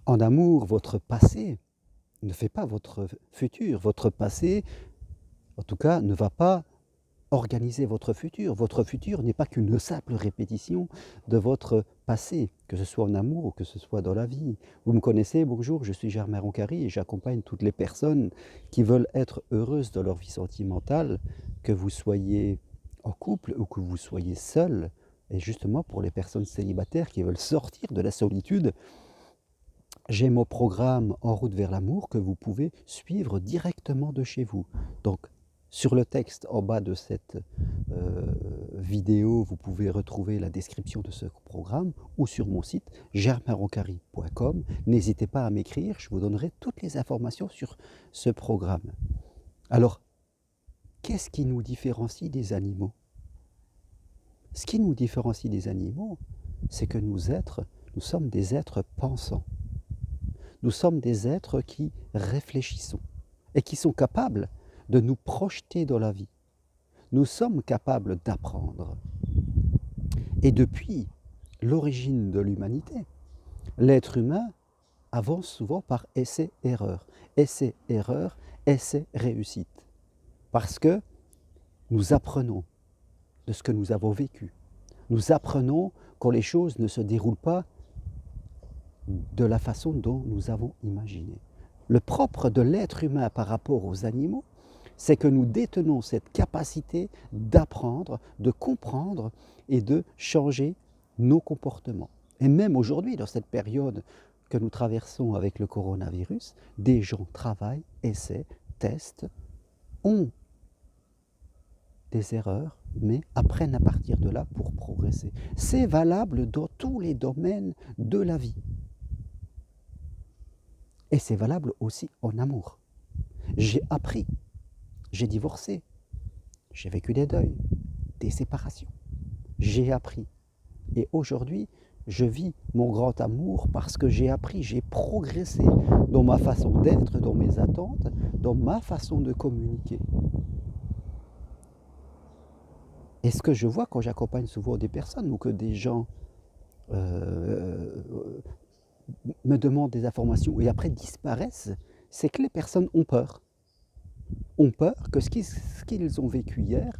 En amour, votre passé ne fait pas votre futur. Votre passé, en tout cas, ne va pas organiser votre futur. Votre futur n'est pas qu'une simple répétition de votre passé, que ce soit en amour ou que ce soit dans la vie. Vous me connaissez, bonjour, je suis Germain Roncary et j'accompagne toutes les personnes qui veulent être heureuses dans leur vie sentimentale, que vous soyez en couple ou que vous soyez seul. Et justement, pour les personnes célibataires qui veulent sortir de la solitude, j'ai mon programme En route vers l'amour que vous pouvez suivre directement de chez vous. Donc, sur le texte en bas de cette vidéo, vous pouvez retrouver la description de ce programme ou sur mon site germainroncary.com. N'hésitez pas à m'écrire, je vous donnerai toutes les informations sur ce programme. Alors, qu'est-ce qui nous différencie des animaux? Ce qui nous différencie des animaux, c'est que nous sommes des êtres pensants. Nous sommes des êtres qui réfléchissons et qui sont capables de nous projeter dans la vie. Nous sommes capables d'apprendre. Et depuis l'origine de l'humanité, l'être humain avance souvent par essai-erreur. Essai-erreur, essai-réussite. Parce que nous apprenons de ce que nous avons vécu. Nous apprenons quand les choses ne se déroulent pas de la façon dont nous avons imaginé. Le propre de l'être humain par rapport aux animaux, c'est que nous détenons cette capacité d'apprendre, de comprendre et de changer nos comportements. Et même aujourd'hui, dans cette période que nous traversons avec le coronavirus, des gens travaillent, essaient, testent, ont des erreurs, mais apprennent à partir de là pour progresser. C'est valable dans tous les domaines de la vie. Et c'est valable aussi en amour. J'ai appris, j'ai divorcé, j'ai vécu des deuils, des séparations. J'ai appris. Et aujourd'hui, je vis mon grand amour parce que j'ai appris, j'ai progressé dans ma façon d'être, dans mes attentes, dans ma façon de communiquer. Et ce que je vois quand j'accompagne souvent des personnes ou que des gens me demandent des informations et après disparaissent, c'est que les personnes ont peur. Ont peur que ce qu'ils ont vécu hier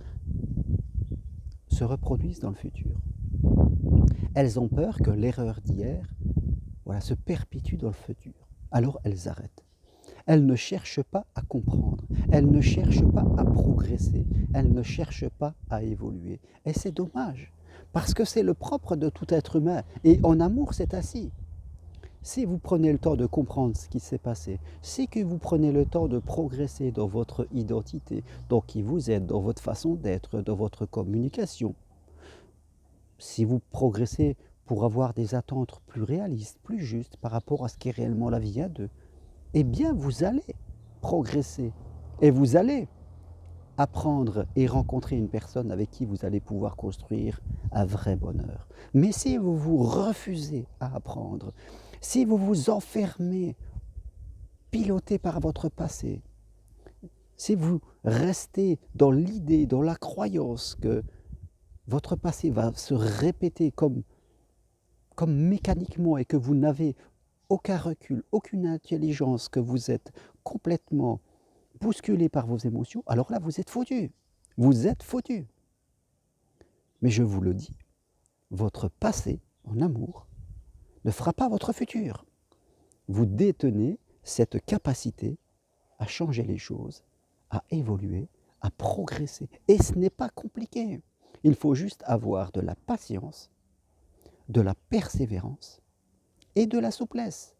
se reproduise dans le futur. Elles ont peur que l'erreur d'hier se perpétue dans le futur. Alors elles arrêtent. Elles ne cherchent pas à comprendre, elles ne cherchent pas à progresser, elles ne cherchent pas à évoluer. Et c'est dommage, parce que c'est le propre de tout être humain. Et en amour, c'est ainsi. Si vous prenez le temps de comprendre ce qui s'est passé, si que vous prenez le temps de progresser dans votre identité, dans qui vous êtes, dans votre façon d'être, dans votre communication, si vous progressez pour avoir des attentes plus réalistes, plus justes par rapport à ce qu'est réellement la vie à deux, eh bien vous allez progresser et vous allez apprendre et rencontrer une personne avec qui vous allez pouvoir construire un vrai bonheur. Mais si vous vous refusez à apprendre, si vous vous enfermez, piloté par votre passé, si vous restez dans l'idée, dans la croyance que votre passé va se répéter comme mécaniquement et que vous n'avez aucun recul, aucune intelligence, que vous êtes complètement bousculé par vos émotions, alors là vous êtes foutu. Vous êtes foutu. Mais je vous le dis, votre passé en amour ne fera pas votre futur. Vous détenez cette capacité à changer les choses, à évoluer, à progresser. Et ce n'est pas compliqué. Il faut juste avoir de la patience, de la persévérance et de la souplesse.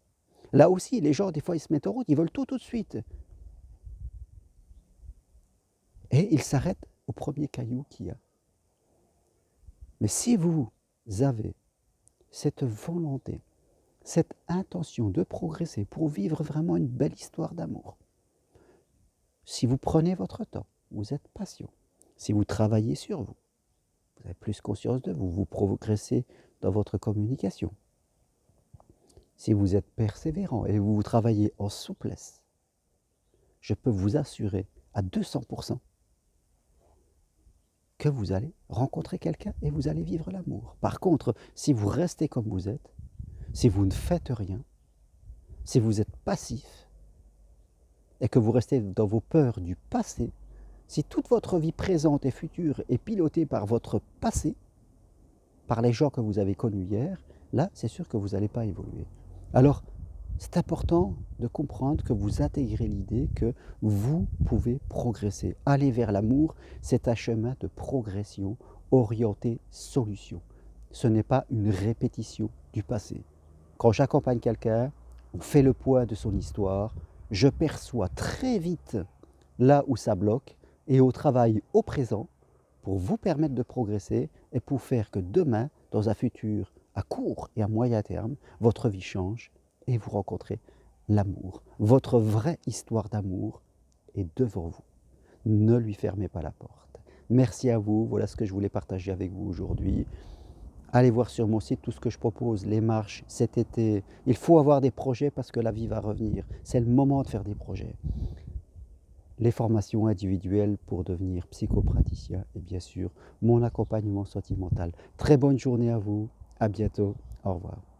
Là aussi, les gens, des fois, ils se mettent en route, ils veulent tout de suite. Et ils s'arrêtent au premier caillou qu'il y a. Mais si vous avez cette volonté, cette intention de progresser pour vivre vraiment une belle histoire d'amour, si vous prenez votre temps, vous êtes patient, si vous travaillez sur vous, vous avez plus conscience de vous, vous progressez dans votre communication, si vous êtes persévérant et vous travaillez en souplesse, je peux vous assurer à 200% que vous allez rencontrer quelqu'un et vous allez vivre l'amour. Par contre, si vous restez comme vous êtes, si vous ne faites rien, Si vous êtes passif et que vous restez dans vos peurs du passé, si toute votre vie présente et future est pilotée par votre passé, par les gens que vous avez connus hier, là, c'est sûr que vous n'allez pas évoluer. Alors, c'est important de comprendre que vous intégrez l'idée que vous pouvez progresser. Aller vers l'amour, c'est un chemin de progression orienté solution. Ce n'est pas une répétition du passé. Quand j'accompagne quelqu'un, on fait le point de son histoire, je perçois très vite là où ça bloque et on travaille au présent pour vous permettre de progresser et pour faire que demain, dans un futur à court et à moyen terme, votre vie change et vous rencontrez l'amour. Votre vraie histoire d'amour est devant vous. Ne lui fermez pas la porte. Merci à vous, voilà ce que je voulais partager avec vous aujourd'hui. Allez voir sur mon site tout ce que je propose, les marches cet été. Il faut avoir des projets parce que la vie va revenir. C'est le moment de faire des projets. Les formations individuelles pour devenir psychopraticien et bien sûr mon accompagnement sentimental. Très bonne journée à vous, à bientôt, au revoir.